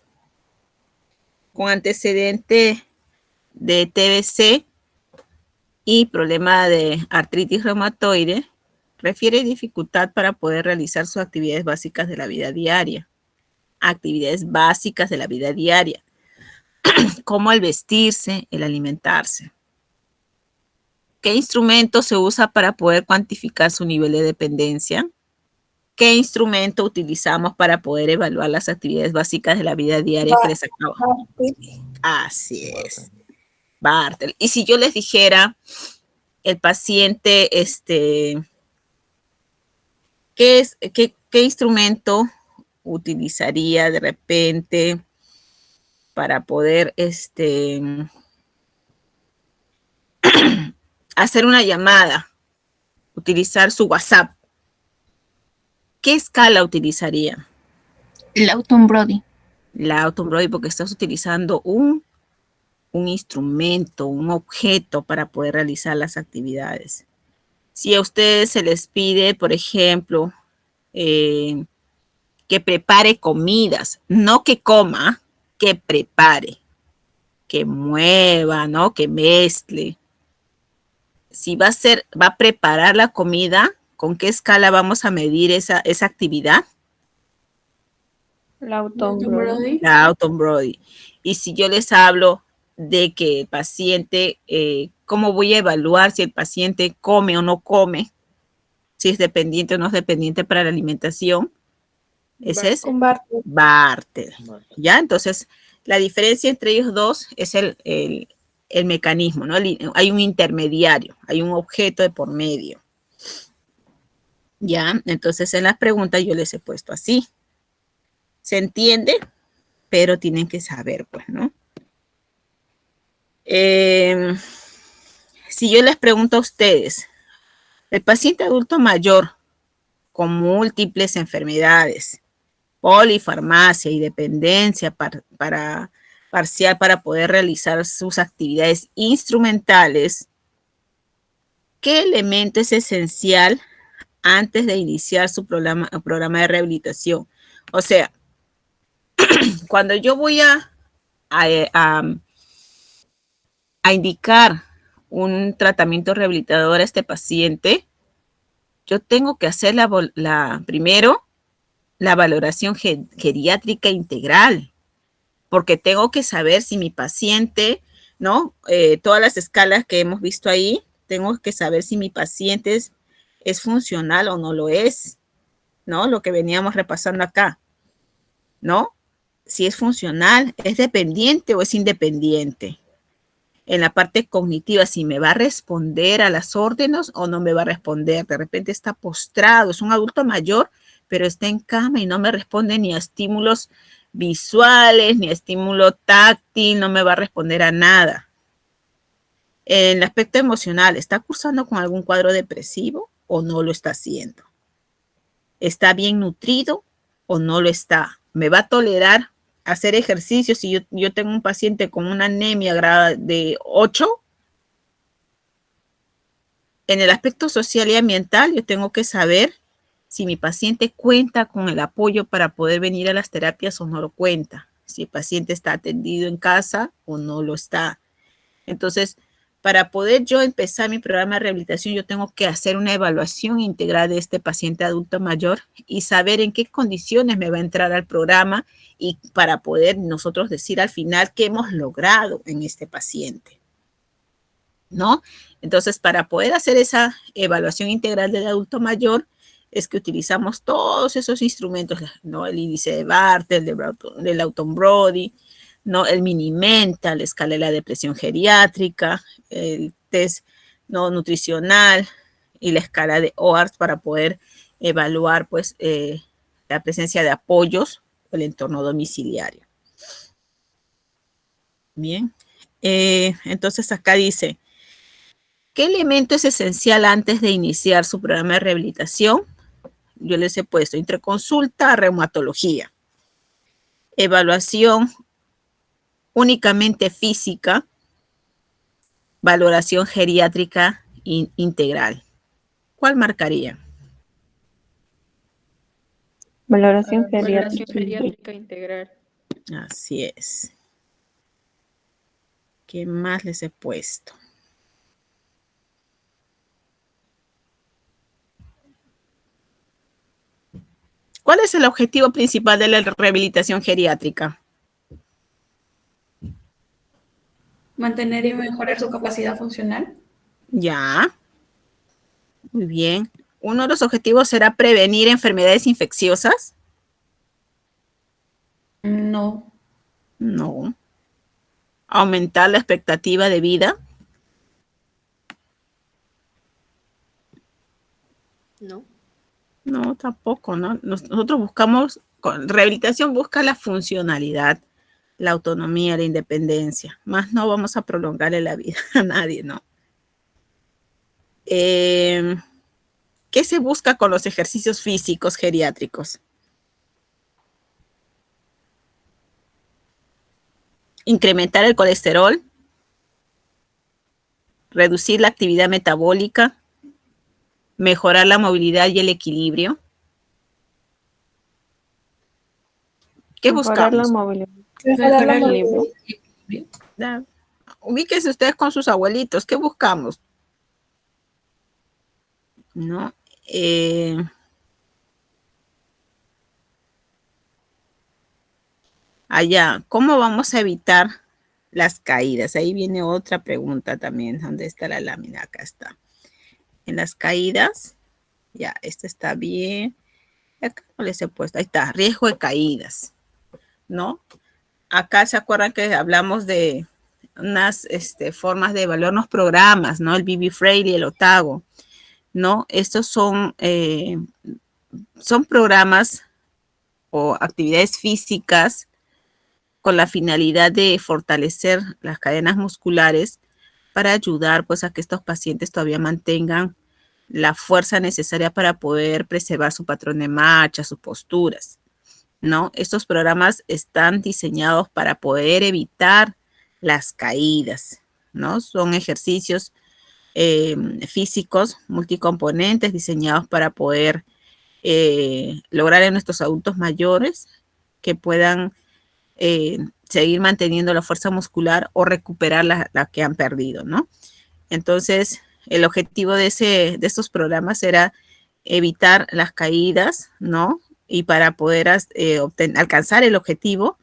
con antecedente de TBC y problema de artritis reumatoide, refiere dificultad para poder realizar sus actividades básicas de la vida diaria. Actividades básicas de la vida diaria, como el vestirse, el alimentarse. ¿Qué instrumento se usa para poder cuantificar su nivel de dependencia? ¿qué instrumento utilizamos para poder evaluar las actividades básicas de la vida diaria que les acabo? Así es, Bartel. Y si yo les dijera, el paciente, ¿qué instrumento utilizaría de repente para poder hacer una llamada, utilizar su WhatsApp? ¿Qué escala utilizaría? Lawton Brody. Lawton Brody, porque estás utilizando un instrumento, un objeto para poder realizar las actividades. Si a ustedes se les pide, por ejemplo, que prepare comidas, no que coma, que prepare, que mueva, ¿no? Que mezcle. Si va a preparar la comida, ¿con qué escala vamos a medir esa actividad? Lawton Brody. Lawton Brody. Y si yo les hablo de que el paciente, ¿cómo voy a evaluar si el paciente come o no come? Si es dependiente o no es dependiente para la alimentación. Ese es Bartel. ¿Ya? Entonces, la diferencia entre ellos dos es el mecanismo, ¿no? Hay un intermediario, hay un objeto de por medio. ¿Ya? Entonces, en las preguntas yo les he puesto así. ¿Se entiende? Pero tienen que saber, pues, ¿no? Si yo les pregunto a ustedes, el paciente adulto mayor con múltiples enfermedades, polifarmacia y dependencia parcial para poder realizar sus actividades instrumentales, ¿qué elemento es esencial antes de iniciar su programa de rehabilitación? O sea, cuando yo voy a indicar un tratamiento rehabilitador a este paciente, yo tengo que hacer primero la valoración geriátrica integral, porque tengo que saber si mi paciente, ¿no? Todas las escalas que hemos visto ahí, tengo que saber si mi paciente es funcional o no lo es, ¿no? Lo que veníamos repasando acá, ¿no? Si es funcional, ¿es dependiente o es independiente? En la parte cognitiva, si me va a responder a las órdenes o no me va a responder. De repente está postrado, es un adulto mayor, pero está en cama y no me responde ni a estímulos visuales, ni a estímulo táctil, no me va a responder a nada. En el aspecto emocional, ¿está cursando con algún cuadro depresivo o no lo está haciendo? ¿Está bien nutrido o no lo está? ¿Me va a tolerar hacer ejercicio si yo tengo un paciente con una anemia grado de 8? En el aspecto social y ambiental, yo tengo que saber si mi paciente cuenta con el apoyo para poder venir a las terapias o no lo cuenta. Si el paciente está atendido en casa o no lo está. Entonces, para poder yo empezar mi programa de rehabilitación, yo tengo que hacer una evaluación integral de este paciente adulto mayor y saber en qué condiciones me va a entrar al programa y para poder nosotros decir al final qué hemos logrado en este paciente, ¿no? Entonces, para poder hacer esa evaluación integral del adulto mayor, es que utilizamos todos esos instrumentos, ¿no? El índice de Bartel, de Lawton Brody, ¿no? El Mini-Mental, la escala de la depresión geriátrica, el test no nutricional y la escala de OARS para poder evaluar, pues, la presencia de apoyos o el entorno domiciliario. Bien. Entonces, acá dice, ¿qué elemento es esencial antes de iniciar su programa de rehabilitación? Yo les he puesto interconsulta, reumatología, evaluación únicamente física, valoración geriátrica integral. ¿Cuál marcaría? Valoración Valoración geriátrica. geriátrica integral. Así es. ¿Qué más les he puesto? ¿Cuál es el objetivo principal de la rehabilitación geriátrica? Mantener y mejorar su capacidad funcional. Ya. Muy bien. Uno de los objetivos será prevenir enfermedades infecciosas. No. No. Aumentar la expectativa de vida. No. No, tampoco, ¿no? Nosotros buscamos, rehabilitación busca la funcionalidad, la autonomía, la independencia. Más no vamos a prolongarle la vida a nadie, ¿no? ¿Qué se busca con los ejercicios físicos geriátricos? Incrementar el colesterol, reducir la actividad metabólica, mejorar la movilidad y el equilibrio. ¿Qué Mejorar la buscamos? movilidad. Mejorar la Equilibrio. Ya. Ubíquense ustedes con sus abuelitos. ¿Qué buscamos? ¿No? Allá, ¿cómo vamos a evitar las caídas? Ahí viene otra pregunta también. ¿Dónde está la lámina? Acá está. En las caídas, ya, esta está bien. Acá no les he puesto, ahí está, riesgo de caídas, ¿no? Acá se acuerdan que hablamos de unas formas de evaluar los programas, ¿no? El BB Fraile y el Otago, ¿no? Estos son programas o actividades físicas con la finalidad de fortalecer las cadenas musculares para ayudar pues a que estos pacientes todavía mantengan la fuerza necesaria para poder preservar su patrón de marcha, sus posturas, ¿no? Estos programas están diseñados para poder evitar las caídas, ¿no? Son ejercicios físicos multicomponentes diseñados para poder lograr en nuestros adultos mayores que puedan seguir manteniendo la fuerza muscular o recuperar la que han perdido, ¿no? Entonces, el objetivo de estos programas era evitar las caídas, ¿no? Y para poder alcanzar el objetivo,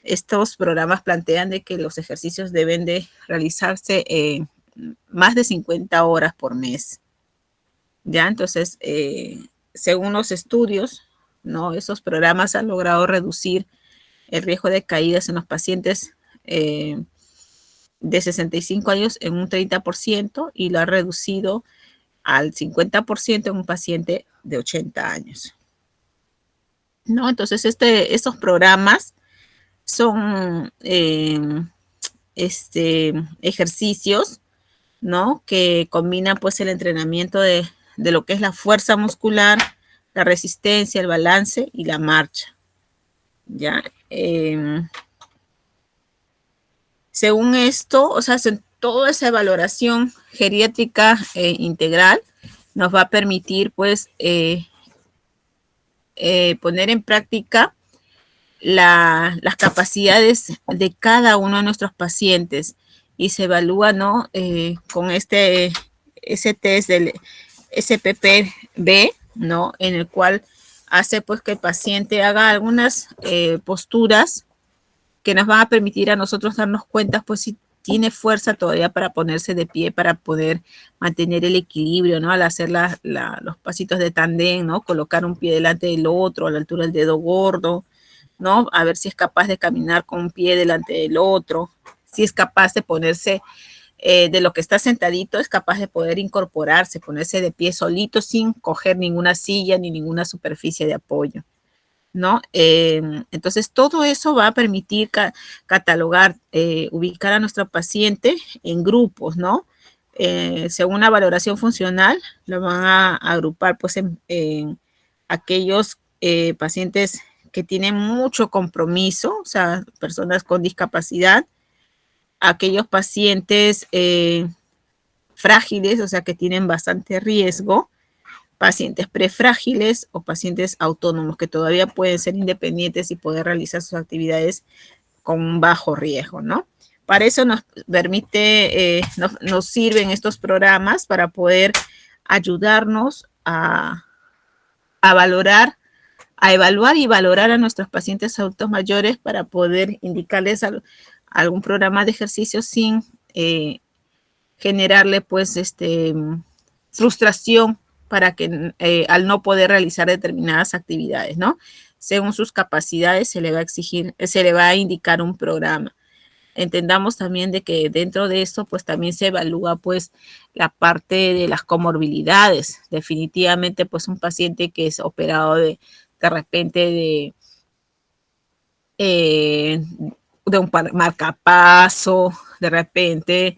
estos programas plantean de que los ejercicios deben de realizarse más de 50 horas por mes. ¿Ya? Entonces, según los estudios, ¿no? Esos programas han logrado reducir el riesgo de caídas en los pacientes de 65 años en un 30% y lo ha reducido al 50% en un paciente de 80 años. ¿No? Entonces, estos programas son ejercicios, ¿no? Que combinan pues el entrenamiento de lo que es la fuerza muscular, la resistencia, el balance y la marcha. ¿Ya? Según esto, o sea, toda esa valoración geriátrica integral nos va a permitir, pues, poner en práctica las capacidades de cada uno de nuestros pacientes y se evalúa, ¿no? Con ese test del SPPB, ¿no? En el cual hace, pues, que el paciente haga algunas posturas que nos van a permitir a nosotros darnos cuenta, pues, si tiene fuerza todavía para ponerse de pie, para poder mantener el equilibrio, ¿no? Al hacer los pasitos de tandem, ¿no? Colocar un pie delante del otro, a la altura del dedo gordo, ¿no? A ver si es capaz de caminar con un pie delante del otro, si es capaz de ponerse de lo que está sentadito, es capaz de poder incorporarse, ponerse de pie solito sin coger ninguna silla ni ninguna superficie de apoyo, ¿no? Entonces, todo eso va a permitir catalogar, ubicar a nuestro paciente en grupos, ¿no? Según una valoración funcional, lo van a agrupar pues en aquellos pacientes que tienen mucho compromiso, o sea, personas con discapacidad, aquellos pacientes frágiles, o sea, que tienen bastante riesgo, pacientes prefrágiles o pacientes autónomos que todavía pueden ser independientes y poder realizar sus actividades con un bajo riesgo, ¿no? Para eso nos permite, nos sirven estos programas para poder ayudarnos a valorar, a evaluar y valorar a nuestros pacientes adultos mayores para poder indicarles algún programa de ejercicio sin generarle pues frustración para que al no poder realizar determinadas actividades, ¿no? Según sus capacidades se le va a exigir, se le va a indicar un programa. Entendamos también de que dentro de esto pues también se evalúa pues la parte de las comorbilidades. Definitivamente pues un paciente que es operado de repente de un marcapaso, de repente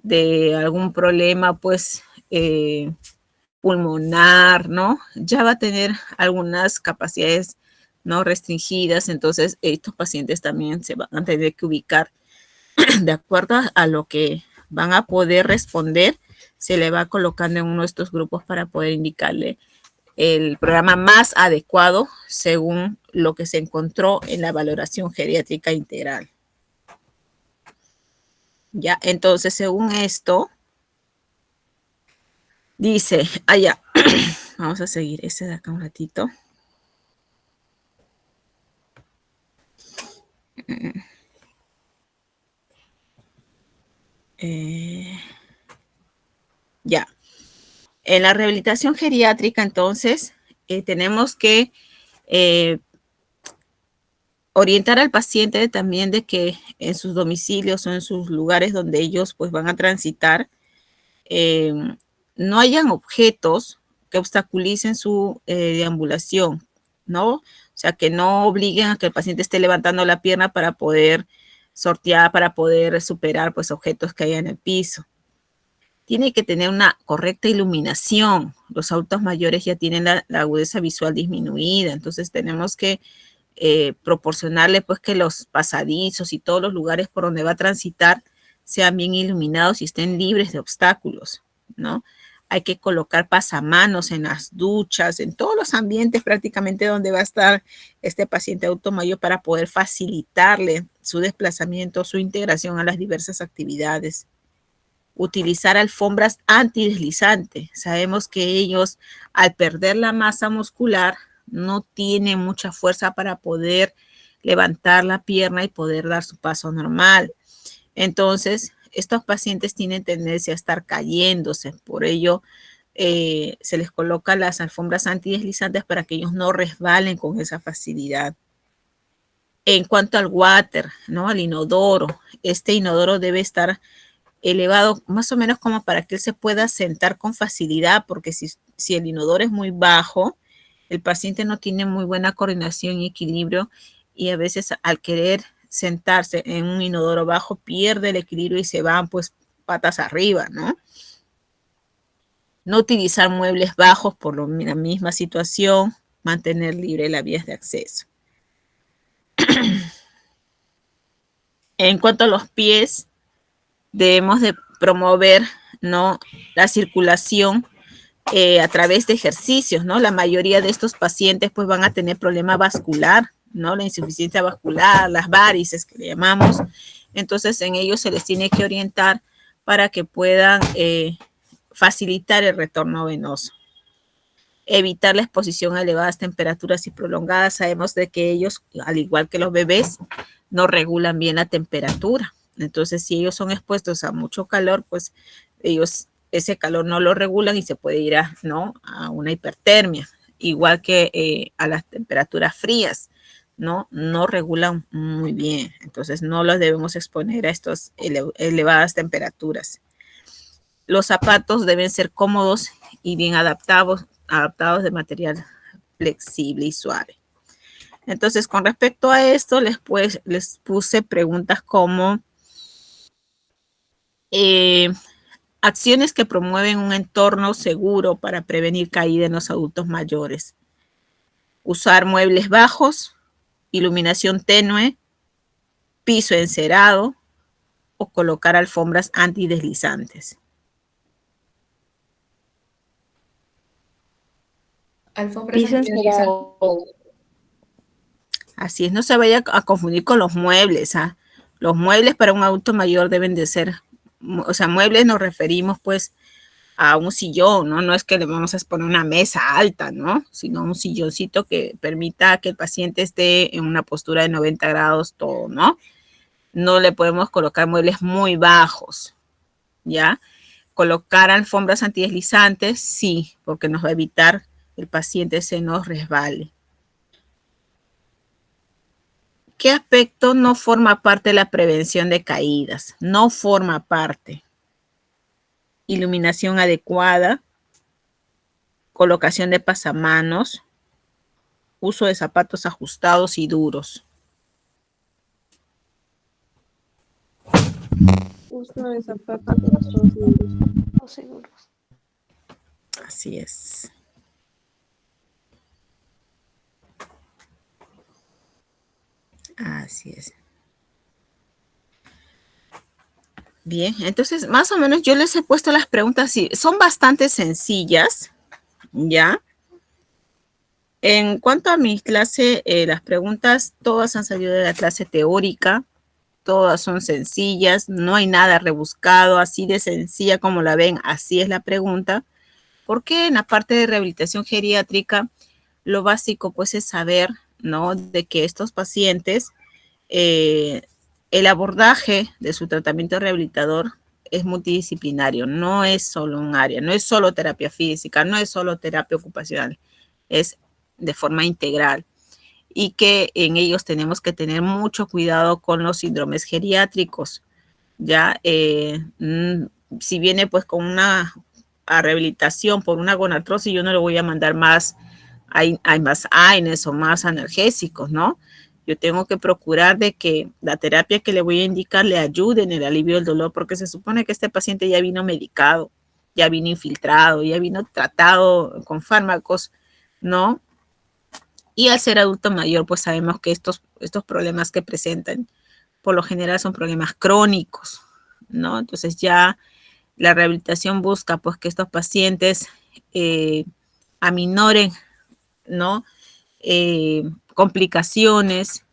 de algún problema pues pulmonar, ¿no? Ya va a tener algunas capacidades no restringidas, entonces estos pacientes también se van a tener que ubicar de acuerdo a lo que van a poder responder, se le va colocando en uno de estos grupos para poder indicarle el programa más adecuado según lo que se encontró en la valoración geriátrica integral. Ya, entonces según esto, dice, allá, vamos a seguir ese de acá un ratito. Ya. En la rehabilitación geriátrica, entonces, tenemos que orientar al paciente también de que en sus domicilios o en sus lugares donde ellos pues van a transitar, no hayan objetos que obstaculicen su deambulación, ¿no? O sea, que no obliguen a que el paciente esté levantando la pierna para poder sortear, para poder superar pues objetos que haya en el piso. Tiene que tener una correcta iluminación. Los adultos mayores ya tienen la agudeza visual disminuida, entonces tenemos que proporcionarle pues que los pasadizos y todos los lugares por donde va a transitar sean bien iluminados y estén libres de obstáculos, ¿no? Hay que colocar pasamanos en las duchas, en todos los ambientes prácticamente donde va a estar este paciente adulto mayor para poder facilitarle su desplazamiento, su integración a las diversas actividades. Utilizar alfombras antideslizantes. Sabemos que ellos, al perder la masa muscular, no tienen mucha fuerza para poder levantar la pierna y poder dar su paso normal. Entonces, estos pacientes tienen tendencia a estar cayéndose. Por ello, se les coloca las alfombras antideslizantes para que ellos no resbalen con esa facilidad. En cuanto al water, ¿no? Al inodoro, este inodoro debe estar elevado más o menos como para que él se pueda sentar con facilidad, porque si el inodoro es muy bajo, el paciente no tiene muy buena coordinación y equilibrio y a veces al querer sentarse en un inodoro bajo pierde el equilibrio y se van pues patas arriba, ¿no? No utilizar muebles bajos por la misma situación, mantener libre las vías de acceso. En cuanto a los pies, debemos de promover, ¿no?, la circulación a través de ejercicios, ¿no? La mayoría de estos pacientes pues van a tener problema vascular, ¿no? La insuficiencia vascular, las varices que le llamamos. Entonces en ellos se les tiene que orientar para que puedan facilitar el retorno venoso. Evitar la exposición a elevadas temperaturas y prolongadas. Sabemos de que ellos, al igual que los bebés, no regulan bien la temperatura. Entonces, si ellos son expuestos a mucho calor, pues ellos ese calor no lo regulan y se puede ir a una hipertermia. Igual que a las temperaturas frías, no regulan muy bien. Entonces, no los debemos exponer a estas elevadas temperaturas. Los zapatos deben ser cómodos y bien adaptados de material flexible y suave. Entonces, con respecto a esto, les puse preguntas como acciones que promueven un entorno seguro para prevenir caída en los adultos mayores. Usar muebles bajos, iluminación tenue, piso encerado o colocar alfombras antideslizantes. Alfombras Piso antideslizantes. encerado. Así es, no se vaya a confundir con los muebles. Los muebles para un adulto mayor deben de ser, o sea, muebles nos referimos pues a un sillón, ¿no? No es que le vamos a poner una mesa alta, ¿no? Sino un silloncito que permita que el paciente esté en una postura de 90 grados todo, ¿no? No le podemos colocar muebles muy bajos, ¿ya? Colocar alfombras antideslizantes, sí, porque nos va a evitar que el paciente se nos resbale. ¿Qué aspecto no forma parte de la prevención de caídas? No forma parte. Iluminación adecuada, colocación de pasamanos, uso de zapatos ajustados y duros. Uso de zapatos duros o seguros. Así es. Así es. Bien, entonces más o menos yo les he puesto las preguntas, sí, son bastante sencillas, ¿ya? En cuanto a mi clase, las preguntas todas han salido de la clase teórica, todas son sencillas, no hay nada rebuscado, así de sencilla como la ven, así es la pregunta, porque en la parte de rehabilitación geriátrica, lo básico pues es saber, ¿no? De que estos pacientes, el abordaje de su tratamiento rehabilitador es multidisciplinario, no es solo un área, no es solo terapia física, no es solo terapia ocupacional, es de forma integral y que en ellos tenemos que tener mucho cuidado con los síndromes geriátricos, ya si viene pues con una rehabilitación por una gonartrosis, yo no le voy a mandar más, hay más AINES o más analgésicos, ¿no? Yo tengo que procurar de que la terapia que le voy a indicar le ayude en el alivio del dolor, porque se supone que este paciente ya vino medicado, ya vino infiltrado, ya vino tratado con fármacos, ¿no? Y al ser adulto mayor, pues sabemos que estos problemas que presentan, por lo general son problemas crónicos, ¿no? Entonces ya la rehabilitación busca, pues, que estos pacientes aminoren, ¿no? Complicaciones.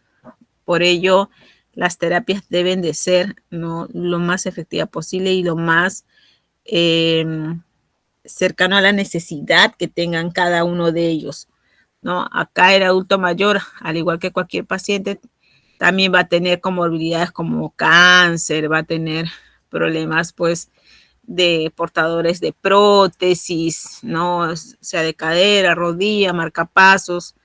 Por ello, las terapias deben de ser, ¿no?, lo más efectiva posible y lo más cercano a la necesidad que tengan cada uno de ellos, ¿no? Acá el adulto mayor, al igual que cualquier paciente, también va a tener comorbilidades como cáncer, va a tener problemas, pues, de portadores de prótesis, ¿no? O sea, de cadera, rodilla, marcapasos,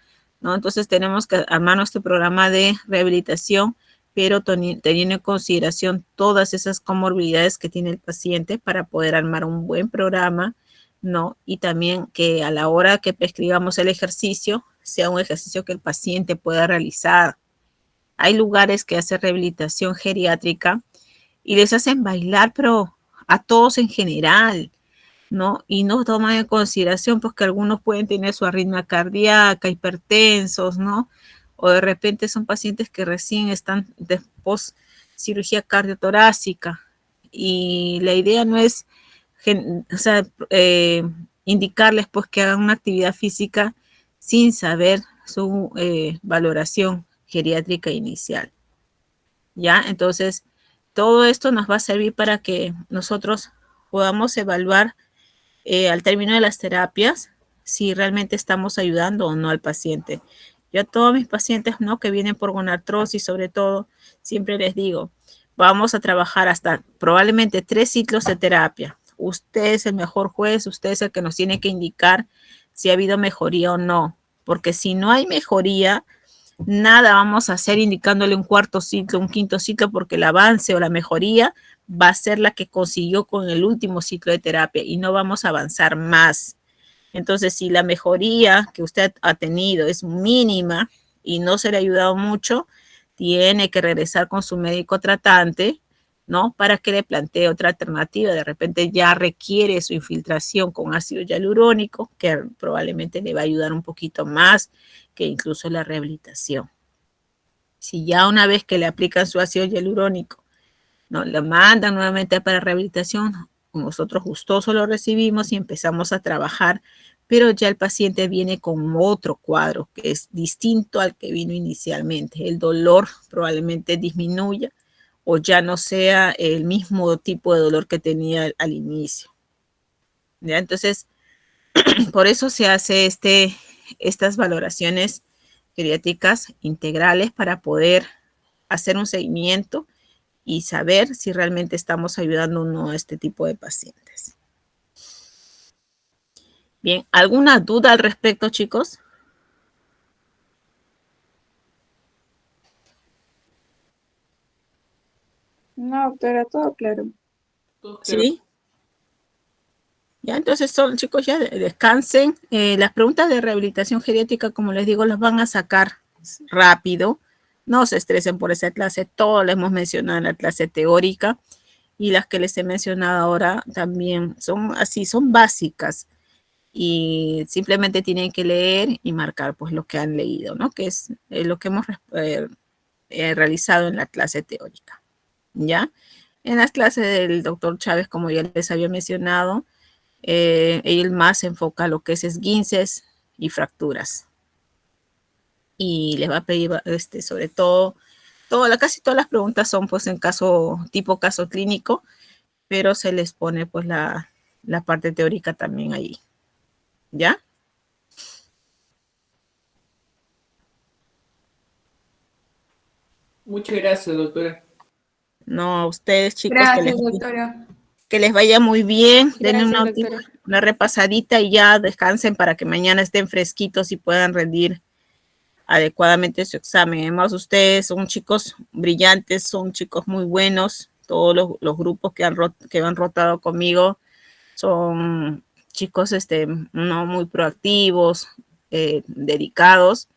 ¿no? Entonces tenemos que armar nuestro programa de rehabilitación, pero teniendo en consideración todas esas comorbilidades que tiene el paciente para poder armar un buen programa, ¿no? Y también que a la hora que prescribamos el ejercicio, sea un ejercicio que el paciente pueda realizar. Hay lugares que hacen rehabilitación geriátrica y les hacen bailar, pero a todos en general, ¿no? Y no toman en consideración pues que algunos pueden tener su arritmia cardíaca, hipertensos, ¿no? O de repente son pacientes que recién están después cirugía cardiotorácica y la idea no es, o sea, indicarles pues que hagan una actividad física sin saber su valoración geriátrica inicial, ¿ya? Entonces, todo esto nos va a servir para que nosotros podamos evaluar al término de las terapias si realmente estamos ayudando o no al paciente. Yo a todos mis pacientes, ¿no?, que vienen por gonartrosis, sobre todo, siempre les digo, vamos a trabajar hasta probablemente 3 ciclos de terapia. Usted es el mejor juez, usted es el que nos tiene que indicar si ha habido mejoría o no, porque si no hay mejoría, nada vamos a hacer indicándole un cuarto ciclo, un quinto ciclo, porque el avance o la mejoría va a ser la que consiguió con el último ciclo de terapia y no vamos a avanzar más. Entonces, si la mejoría que usted ha tenido es mínima y no se le ha ayudado mucho, tiene que regresar con su médico tratante, ¿no?, para que le plantee otra alternativa. De repente ya requiere su infiltración con ácido hialurónico, que probablemente le va a ayudar un poquito más que incluso la rehabilitación. Si ya una vez que le aplican su ácido hialurónico, ¿no?, lo mandan nuevamente para rehabilitación, nosotros gustosos lo recibimos y empezamos a trabajar, pero ya el paciente viene con otro cuadro que es distinto al que vino inicialmente. El dolor probablemente disminuya o ya no sea el mismo tipo de dolor que tenía al inicio, ¿ya? Entonces, por eso se hace estas valoraciones geriátricas integrales para poder hacer un seguimiento y saber si realmente estamos ayudando o no a este tipo de pacientes. Bien, ¿alguna duda al respecto, chicos? No, doctora, todo claro. ¿Sí? Ya, entonces son, chicos, ya descansen. Las preguntas de rehabilitación geriátrica, como les digo, las van a sacar rápido. No se estresen por esa clase, todo lo hemos mencionado en la clase teórica. Y las que les he mencionado ahora también son así, son básicas. Y simplemente tienen que leer y marcar pues lo que han leído, ¿no? Que es lo que hemos realizado en la clase teórica, ¿ya? En las clases del doctor Chávez, como ya les había mencionado, él más se enfoca a lo que es esguinces y fracturas. Y les va a pedir sobre todo, casi todas las preguntas son pues en tipo caso clínico, pero se les pone pues la parte teórica también ahí, ¿ya? Muchas gracias, doctora. No, a ustedes, chicos, Gracias, doctora. que les vaya muy bien. Denle Gracias, doctora. una repasadita y ya descansen para que mañana estén fresquitos y puedan rendir adecuadamente su examen. Además, ustedes son chicos brillantes, son chicos muy buenos. Todos los grupos que han rotado conmigo son chicos no muy proactivos, dedicados,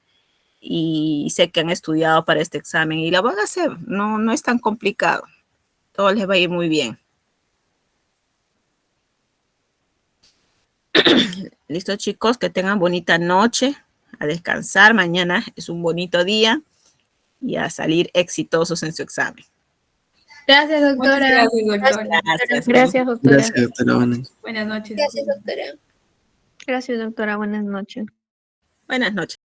y sé que han estudiado para este examen y la van a hacer. No es tan complicado. Todo les va a ir muy bien. Listo, chicos, que tengan bonita noche, a descansar. Mañana es un bonito día y a salir exitosos en su examen. Gracias, Muchas doctora. gracias, doctora. Gracias. Gracias, doctora. Gracias, doctora. Buenas noches. Gracias, doctora. Gracias, doctora. Buenas noches. Buenas noches.